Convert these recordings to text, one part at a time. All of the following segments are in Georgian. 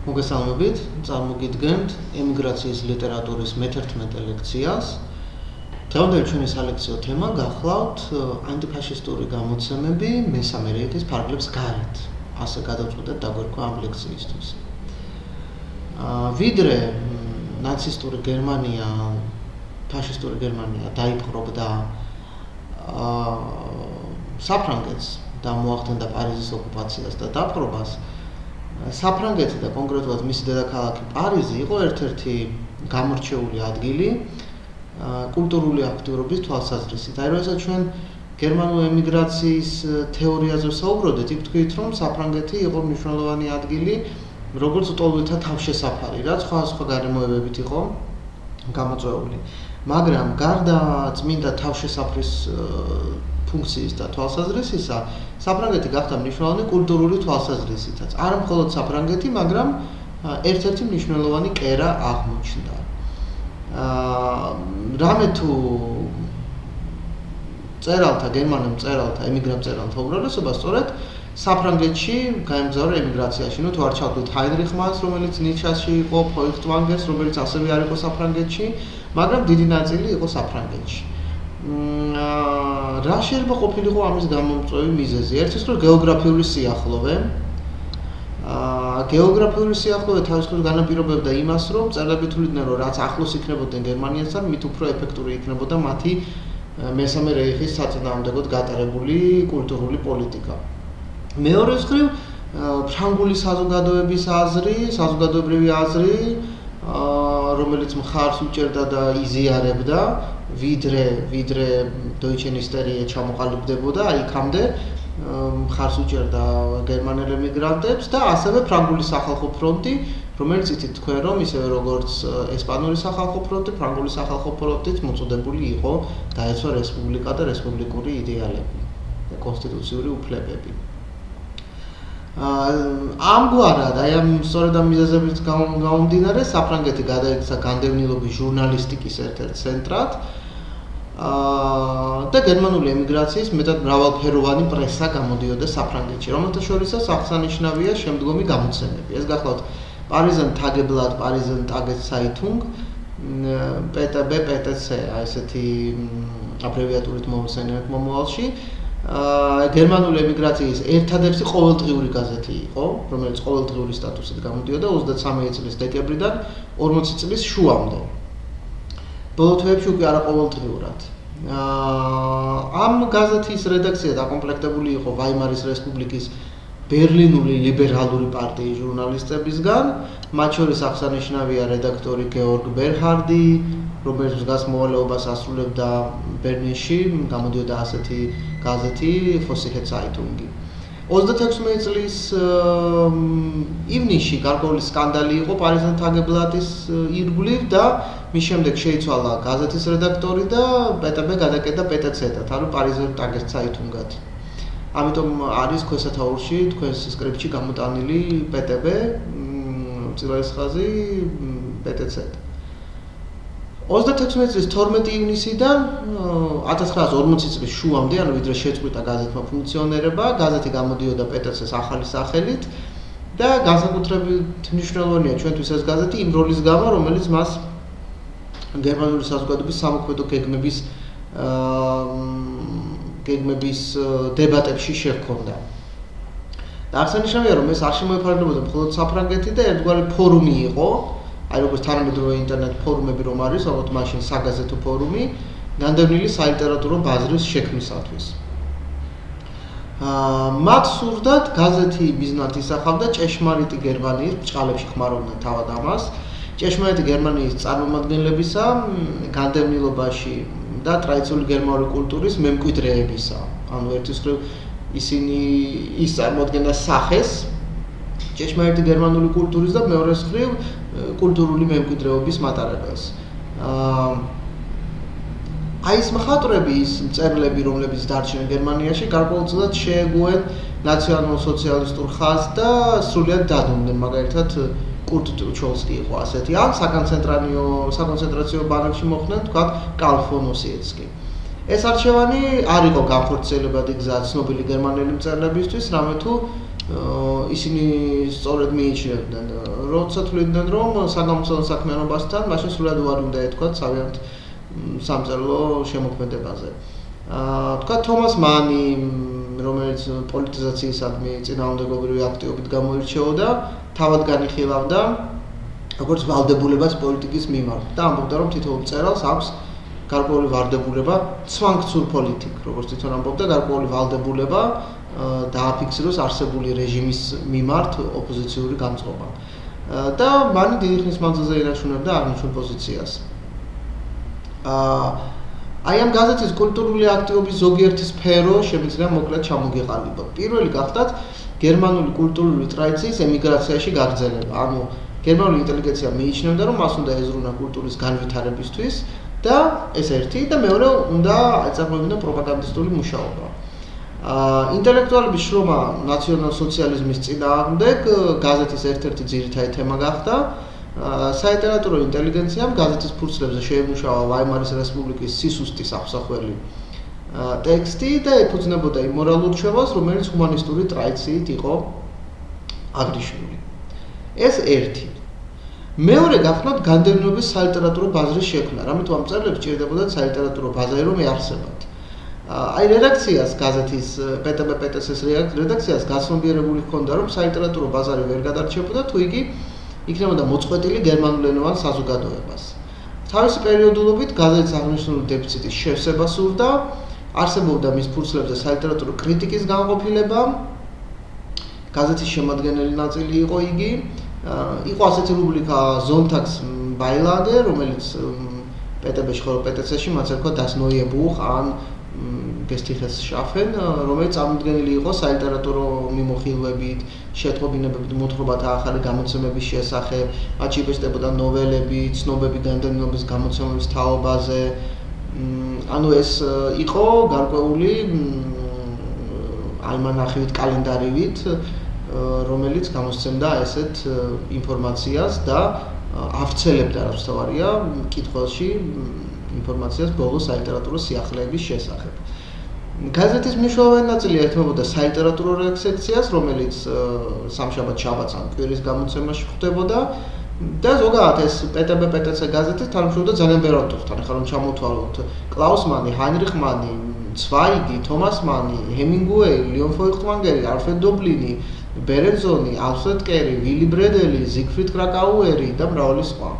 მოგესალმებით, წარმოგიდგენთ ემიგრაციის ლიტერატურის მე-11 ლექციას. დღევანდელი ჩვენი სალექციო თემა გახლავთ ანტიფაშისტური გამოცემები მესამე რეიხის ფარგლებს გარეთ. ასე გადავწყვეტეთ დაგვერქვა ამ ლექციისთვის. ვიდრე ნაცისტური გერმანია, ფაშისტური გერმანია დაიპყრობდა საფრანგეთს და მოახდენდა პარიზის ოკუპაციას და დაპყრობას, საფრანგეთი და კონკრეტულად მისი დედაქალაქი პარიზი იყო ერთ-ერთი გამორჩეული ადგილი კულტურული აქტიურობის თვალსაზრისით. აი, როდესაც ჩვენ გერმანულ ემიგრაციის თეორიაზე ვსაუბრობთ, იქ ვთქვით, რომ საფრანგეთი იყო მნიშვნელოვანი ადგილი, როგორც ლტოლვილთა თავშესაფარი, რაც სხვადასხვა გარემოებებით იყო გამოწვეული. მაგრამ გარდა წმინდა თავშესაფრის ფუნქციის და თვალსაზრისისა, საფრანგეთი გახდა მნიშვნელოვანი კულტურული თვალსაზრისითაც. არა მხოლოდ საფრანგეთი, მაგრამ ერთ-ერთი მნიშვნელოვანი კერა აღმოჩნდა. რამე თუ წერალთა, გერმანელ მწერალთა, ემიგრანტ მწერალთა უმრავლესობა სწორედ საფრანგეთში გაემგზავრა ემიგრაციაში. თუ არ ჩავთვლით ჰაინრიხ მანს, რომელიც ნიჩაში იყო, ფოიხტვანგერს, რომელიც ასევე არ იყო საფრანგეთში, მაგრამ დიდი ნაწილი იყო საფრანგეთში. რა შეიძლება ყოფილიყო ამის გამომწვევი მიზეზი? ერთის რომ გეოგრაფიული სიახლოვე. გეოგრაფიული სიახლოვე თავისუფლად განაპირობებდა იმას, რომ მწერლები თვლიდნენ, რომ რაც ახლოს იქნებოდნენ გერმანიასთან, მით უფრო ეფექტური იქნებოდა მათი მესამე რეიხის საწინააღმდეგოდ გატარებული კულტურული პოლიტიკა. მეორე მხრივ, ფრანგული საზოგადოების აზრი, საზოგადოებრივი აზრი, რომელიც მხარს უჭერდა და იზიარებდა, ვიდრე დოიჩენისტერიე ჩამოყალიბდებოდა, იქამდე მხარს უჭერდა გერმანელ ემიგრანტებს და ასევე ფრანგული სახალხო ფრონტი, რომელიც ითით თქვენ, რომ ისევე როგორც ესპანური სახალხო ფრონტი, ფრანგული სახალხო ფრონტით მოწოდებული იყო დაეცვა რესპუბლიკა და რესპუბლიკური იდეალები და კონსტიტუციური უფლებები. ამგვარად, აი ამ სწორედ ამ მიზეზებით გამომდინარე, საფრანგეთი გადაიქცა განდევნილობის ჟურნალისტიკის ერთ-ერთ ცენტრად და გერმანული ემიგრაციის მეტად მრავალფეროვანი პრესა გამოდიოდა საფრანგეთში, რომელთა შორისაც აღსანიშნავია შემდგომი გამოცემები. ეს გახლავთ პარიზენ თაგებლად, პარიზენ ტაგეცაითუნგ, PTB, PTC, ესეთი აბრევიატურით მოვხსენებთ მომავალში. გერმანული ემიგრაციის ერთადერთი ყოველდღიური გაზეთი იყო, რომელიც ყოველდღიური სტატუსით გამოდიოდა 33 წლის დეკემბრიდან 40 წლის შუამდე. ბოლო თვეებში უკვე არა ყოველდღიურად. ამ გაზეთის რედაქცია დაკომპლექტებული იყო ვაიმარის რესპუბლიკის ბერლინული ლიბერალური პარტიის ჟურნალისტებისგან, მათ შორის აღსანიშნავია რედაქტორი გეორგ ბერჰარდი, რომელიც მსგავს მოვალეობას ასრულებდა ბერლინში, გამოდიოდა ასეთი გაზეთი Vossische Zeitung. 36 წლის ივნისში გარკვეული სკანდალი იყო პარიზენ თაგებლატის ირგვლივ და მის შემდეგ შეიცვალა გაზეთის რედაქტორი და PTB გადაკეტა PTC-დად, ანუ პარიზენ ტაგეცაითუნგად. ამიტომ არის ქვესათაურში თქვენს სკრიპტში გამოტანილი PTB, წილაის ხაზი PTC-ად. 36 წლის 12 ივნისიდან 1940 წლის შუამდე, ანუ ვიდრე შეწყვიტა გაზეთმა ფუნქციონირება, გაზეთი გამოდიოდა PTC-ს ახალი სახელით და განსაკუთრებით მნიშვნელოვანია ჩვენთვის ეს გაზეთი იმ როლის გამო, რომელიც მას გერმანული საზოგადოების სამოქმედო გეგმების დებატებში შეჰქონდა. და აღსანიშნავია, რომ ეს არ შემოეფარგლებოდა მხოლოდ საფრანგეთი და ერთგვარი ფორუმი იყო, აი როგორც თანამედროვე ინტერნეტ ფორუმები რომ არის, ალბათ მაშინ საგაზეთო ფორუმი, განდევნილი სალიტერატურო ბაზრის შექმნისათვის. მათ სურდათ გაზეთი მიზნად ისახავდა ჭეშმარიტი გერმანიის, ბჭყალებში ხმარობდნენ თავად ამას, ჭეშმარიტი გერმანიის წარმომადგენლებისა განდევნილობაში და ტრადიციული გერმანული კულტურის მემკვიდრეებისა. ანუ ერთის მხრივ ისინი ის წარმოადგენდა სახეს ჭეშმარიტი გერმანული კულტურის და მეორეს მხრივ კულტურული მემკვიდრეობის მატარებელს. აი ეს მხატვრები, ის მწერლები, რომლებიც დარჩნენ გერმანიაში, გარკვეულწილად შეეგუენ ნაციონალ-სოციალისტურ ხაზს და სრულიად დადუმდნენ, მაგალითად კურტ ტრუჩოვსკი იყო ასეთი, ან საკონცენტრაციო ბანაკში მოხვდნენ, თქვათ, კარლ ფონ ოსიეცკი. ეს არჩევანი არ იყო განხორციელებადი გზა ცნობილი გერმანელი მწერლებისთვის, რამე თუ ისინი სწორედ მიიჩნევდნენ, როცა თვლიდნენ, რომ საგამომცემლო საქმიანობასთან მაშინ სულად უარი უნდა ეთქვათ თავიანთ სამწერლო შემოქმედებაზე. თქვა თომას მანი, რომელიც პოლიტიზაციისადმი წინააღმდეგობრივი აქტივობით გამოირჩეოდა, თავად განიხილავდა როგორც ვალდებულებას პოლიტიკის მიმართ და ამბობდა, რომ თითოეულ მწერალს აქვს გარკვეული ვალდებულება ცვანგცურ პოლიტიკ, როგორც თვითონ ამბობდა, გარკვეული ვალდებულება დააფიქსიროს არსებული რეჟიმის მიმართ ოპოზიციური გამწყობა. და მანი დიდი ხნის მანძილზე ინარჩუნებდა აღნიშნულ პოზიციას. აი ამ გაზეთის კულტურული აქტივობის ზოგიერთი სფერო შემიძლია მოკლედ ჩამოგეყალიბოთ. პირველი გახლავთ გერმანული კულტურული ტრადიციის ემიგრაციაში გაგრძელება. ანუ გერმანული ინტელიგენცია მიიჩნევდა, რომ მას უნდა ეზრუნა კულტურის განვითარებისთვის და ეს ერთი და მეორე უნდა ეწარმოებინა პროპაგანდისტული მუშაობა. ინტელექტუალების შრომა ნაციონალ-სოციალიზმის წინააღმდეგ გაზეთის ერთ-ერთი ძირითადი თემა გახდა. სალიტერატურო ინტელიგენციამ გაზეთის ფურცლებზე შეიმუშავა ვაიმარის რესპუბლიკის სისუსტის აღსახველი ტექსტი და ეფუძნებოდა იმ მორალურ ჩვევას, რომელიც ჰუმანისტური ტრადიციით იყო აღნიშნული. ეს ერთი. მეორე გახსნათ განდევნილობის სალიტერატურო ბაზრის შექმნა, რამით ამ მწერლებს ჭირდებოდათ სალიტერატურო ბაზარი, რომ ეარსებათ. აი რედაქციას გაზეთის პტპ-პტს რედაქციას გაცნობიერებული ჰქონდა, რომ სალიტერატურო ბაზარი ვერ გადარჩებოდა, თუ იგი იქნებოდა მოწყვეტილი გერმანულენოვან საზოგადოებას. თავისი პერიოდულობით გაზეთის აღნიშნული დეფიციტის შევსება სურდა, არსებობდა მის ფურცლებზე სალიტერატურო კრიტიკის განყოფილება, გაზეთის შემადგენელი ნაწილი იყო იგი, იყო ასეთი რუბრიკა Sonntags Beilage, რომელიც პტბ-ში ხოლო პტც-ში მას ერქვა Das neue Buch an Gestiches Schaffen, რომელიც წარმოდგენილი იყო სალიტერატურო მიმოხილვებით, შეტყობინებებით, მოთხრობათა ახალი გამოცემების შესახებ, მათში იბეჭდებოდა ნოველები, ცნობები განდევნილობის გამოცემების თაობაზე. ანუ ეს იყო გარკვეული ალმანახივით, კალენდარივით, რომელიც გამოსცემდა ესეთ ინფორმაციას და ავრცელებდა, რაც თავარია, კითხვაში ინფორმაციას ბოლო სალიტერატურო სიახლეების შესახებ. გაზეთის მნიშვნელოვანი ნაწილი ეთმობოდა სალიტერატურო სექციას, რომელიც სამშაბათ-შაბათს ან კვირის გამოცემაში ხდებოდა და ზოგადად ეს პტბ-პტც გაზეთი თანამშრომლობდა ძალიან ბევრ ავტორთან. ახლა რომ ჩამოვთვალოთ კლაუს მანი, ჰაინრიხ მანი, ცვაიგი, თომას მანი, ჰემინგუეი, ლიონ ფოიხტვანგერი, ალფრედ დობლინი, ბერენზონი, ალფრედ კერი, ვილი ბრედელი, ზიგფრიდ კრაკაუერი და მრავალი სხვა.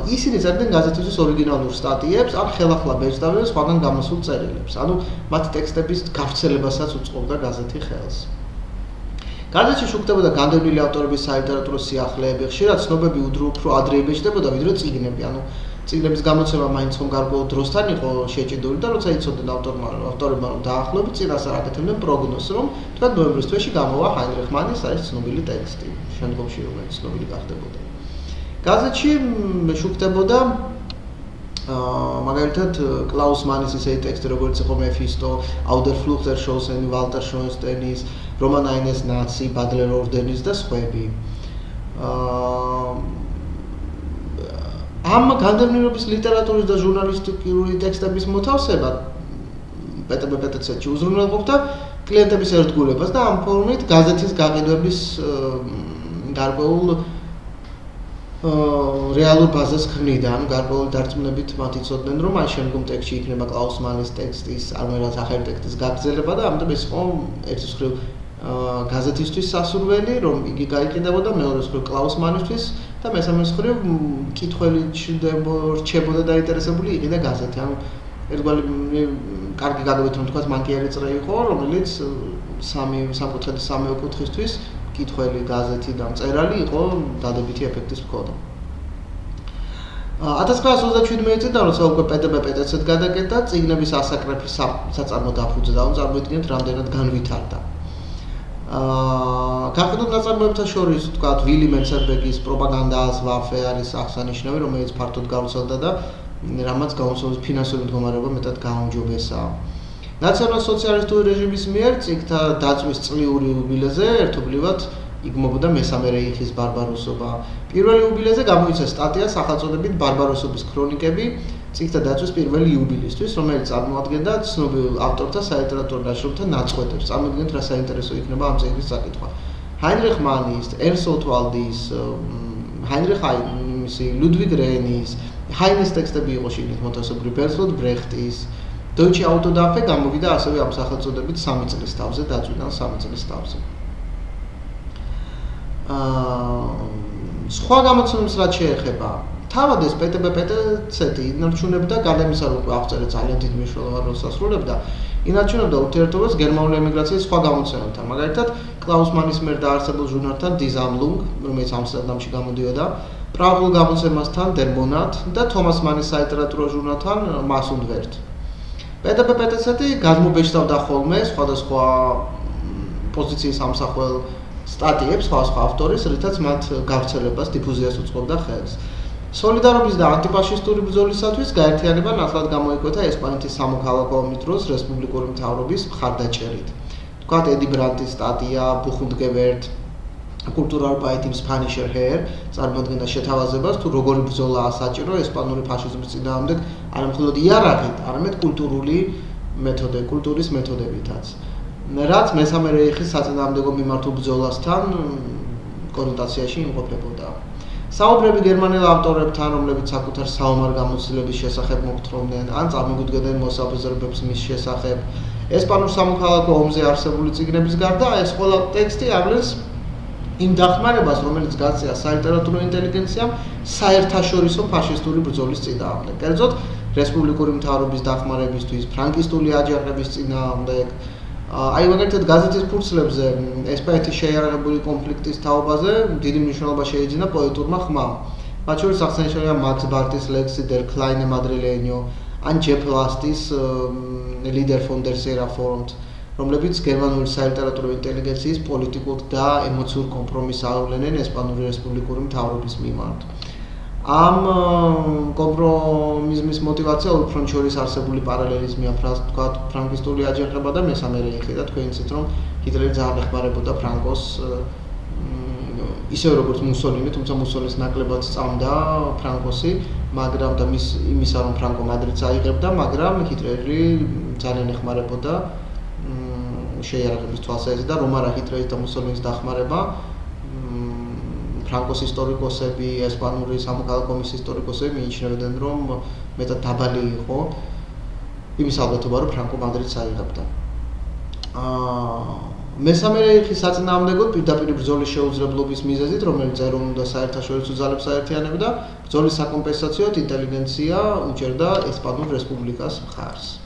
ისინი წერდნენ გაზეთისთვის ორიგინალურ სტატიებს, ან ხელახლა ბეჭდავდნენ სხვაგან გამოსულ წერილებს. ანუ მათი ტექსტების გავრცელებასაც უწყობდა გაზეთი ხელს. გაზეთში შუქდებოდა განდევნილი ავტორების სალიტერატურო სიახლეები, ხშირად ცნობები უფრო ადრე იბეჭდებოდა, ვიდრე წიგნები. ანუ წიგნების გამოცემა მაინც ხომ გარკვეულ დროსთან იყო შეჭიდული და როცა იცოდნენ ავტორებმა რომ დაახლოებით წინასწარ აკეთებდნენ პროგნოზს, რომ თქვა ნოემბრის თვეში გამოვა ჰაინრიხ მანის არის ცნობილი ტექსტი, შემდგომში რომელიც ცნობილი გახდებოდა. გაზეთში შუქდებოდა მაგალითად კლაუს მანის ისეთი ტექსტი, როგორც იყო მეფისტო, აუდერ ფლუხტერ შოუსენი, ვალტერ შოენსტეინის, რომან აინეს ნაცი, ბადლერ ორდენის და სხვები. ამ განდევნილობის ლიტერატურის და ჟურნალისტიკური ტექსტების მოთავსება პტბ-პტც-ში უზრუნველყოფდა კლიენტების ერთგულებას და ამ ფორმით გაზეთის გაყიდვების გარკვეულ რეალურ ბაზას ქმნიდა, ანუ გარკვეული დარწმუნებით მათ იცოდნენ, რომ აი შემდგომ ტექსტში იქნება კლაუს მანის ტექსტის, არამედ ახალი ტექსტის გაგრძელება და ამიტომ ეს იყო ერთის მხრივ გაზეთისთვის სასურველი, რომ იგი გაიყიდებოდა, მეორეს მხრივ კლაუს მანისთვის და მესამეს მხრივ მკითხველი რჩებოდა დაინტერესებული იყიდა გაზეთი. ანუ ერთგვარი კარგი გადავით რომ თქვა მანკიერი წრე იყო, რომელიც სამკუთხედის სამეო კუთხისთვის კითხველი გაზეთი და მწერალი იყო დადებითი ეფექტის მქონე. 1937 წლიდან როცა უკვე პტბ-პტც-ით გადაკეტა, წიგნების ასაკრეფი საწარმო დაფუძნდა, ანუ წარმოიდგინეთ რამდენად განვითარდა. გაყიდულ ნაწარმოებთან შორის ვთქვათ ვილი მენცერბეგის პროპაგანდას ვაფე არის აღსანიშნავი, რომელიც ფართოდ გავრცელდა და რამაც გამოსვლის ფინანსური მდგომარეობა მეტად გააუმჯობესა. ნაციონალ-სოციალისტური რეჟიმის მიერ წიგნთა დაწვის წლიური იუბილეზე ერთობლივად იგმობოდა მესამე რეიხის ბარბაროსობა. პირველი იუბილეზე გამოიცა სტატია სახელწოდებით ბარბაროსობის ქრონიკები, წიგნთა დაცვის პირველი იუბილისთვის, რომელიც წარმოადგენდა ცნობილ ავტორთა სალიტერატურო ნაშრომთა ნაწყვეტებს. წარმოიდგინეთ, რა საინტერესო იქნება ამ წიგნის საკითხვა. ჰაინრიხ მანის, ერნსტ ოტვალდის, ჰაინრიხ ლუდვიგ რენის, ჰაინეს ტექსტები იყო შიგნით მოთავსებული ბერტოლდ ბრეხტის, დოიჩე აუტოდაფე გამოვიდა ასევე ამ სახელწოდებით 3 წლის თავზე, დაწვიდან 3 წლის თავზე. სხვა გამოცემებს რაც შეეხება, თავად ეს პეტ-ცეტი ინარჩუნებდა გარდამისა რომ აღწერეთ ძალიან დიდ მნიშვნელოვან როლს ასრულებდა, ინარჩუნებდა ურთიერთობას გერმანული ემიგრაციის სხვა გამოცემებთან, მაგალითად კლაუს მანის მიერ დაარსებულ ჟურნალთან დი ზამლუნგ, რომელიც ამსტერდამში გამოდიოდა, პრაღულ გამოცემასთან დერ მონატ და თომას მანის სალიტერატურო ჟურნალთან მას und wert. პეტ-ცეტი გადმობეჭდავდა ხოლმე სხვადასხვა პოზიციის ამსახველ სტატიებს, სხვადასხვა ავტორის, რითაც მათ გავრცელებას, დიფუზიას უწყობდა ხელს. სოლიდარობის და ანტიფაშისტური ბრძოლისათვის გაერთიანება ნათლად გამოიკვეთა ესპანეთის სამოქალაქო ომის დროს რესპუბლიკური მთავრობის მხარდაჭერით. თქვათ ედი ბრანტის სტატია ბუხუნდგევერტ კულტურალბაით იმ სპანიშერ ჰერ წარმოადგენდა შეთავაზებას თუ როგორი ბრძოლაა საჭირო ესპანური ფაშიზმის წინააღმდეგ არა მხოლოდ იარაღით, არამედ კულტურის მეთოდებითაც. რაც მესამე რეიხის საწინააღმდეგო მიმართულ ბრძოლასთან კონოტაციაში იმყოფებოდა. საუბრები გერმანელ ავტორებთან, რომლებიც საკუთარ საომარ გამოცდილების შესახებ მოგთხრობდნენ, ან წარმოგვიდგენდნენ მოსაბეზრებებს მის შესახებ, ესპანურ სამოქალაქო ომზე არსებული წიგნების გარდა, ეს ყველა ტექსტი აღლენს იმ დახმარებას, რომელიც გაწია სალიტერატურო ინტელიგენციამ საერთაშორისო ფაშისტური ბრძოლის წინააღმდეგ. კერძოდ, რესპუბლიკური მთავრობის დახმარებისთვის, ფრანკისტული აჯანყების წინააღმდეგ. აი მაგალითად გაზეთის ფურცლებზე ესპანეთის შეიარაღებული კონფლიქტის თაობაზე დიდი მნიშვნელობა შეიძინა პოეტურმა ხმამ. მათ შორის აღსანიშნავია მაქს ბარტის ლექსი დერ კლაინე მადრილენიო, ან ჯეფ ლასტის ლიდერ ფონ დერ სერა ფონდ, რომლებიც გერმანული სალიტერატურო ინტელიგენციის პოლიტიკურ და ემოციურ კომპრომისს ავლენენ ესპანური რესპუბლიკური მთავრობის მიმართ. ამ კომპრომიზმის მოტივაცია ორ ფრონტს შორის არსებული პარალელიზმია, თქვათ ფრანკისტული აჯანყება და მესამე რეიხი და თქვენ იცით რომ ჰიტლერი ძალიან ეხმარებოდა ფრანკოს ისევ როგორც მუსოლინი, თუმცა მუსოლინის ნაკლებად სწამდა ფრანკოსი, მაგრამ და იმისა რომ ფრანკო მადრიდს აიღებდა, მაგრამ ჰიტლერი ძალიან ეხმარებოდა შეიარაღების თვალსაზრისით და რომ არა ჰიტლერის და მუსოლინის დახმარება ფრანკოს ისტორიკოსები, ესპანური სამოქალაქო ომის ისტორიკოსები მიიჩნევდნენ, რომ მეტად დაბალი იყო იმის ალბათობა, რომ ფრანკო მადრიდს აიღებდა. მესამე რეიხის საწინააღმდეგოდ პირდაპირ ბრძოლის შეუძლებლობის მიზეზით, რომელიც ეროვნულ და საერთაშორისო ძალებს აერთიანებდა, ბრძოლის საკომპენსაციოდ ინტელიგენცია უჭერდა ესპანურ რესპუბლიკას მხარს.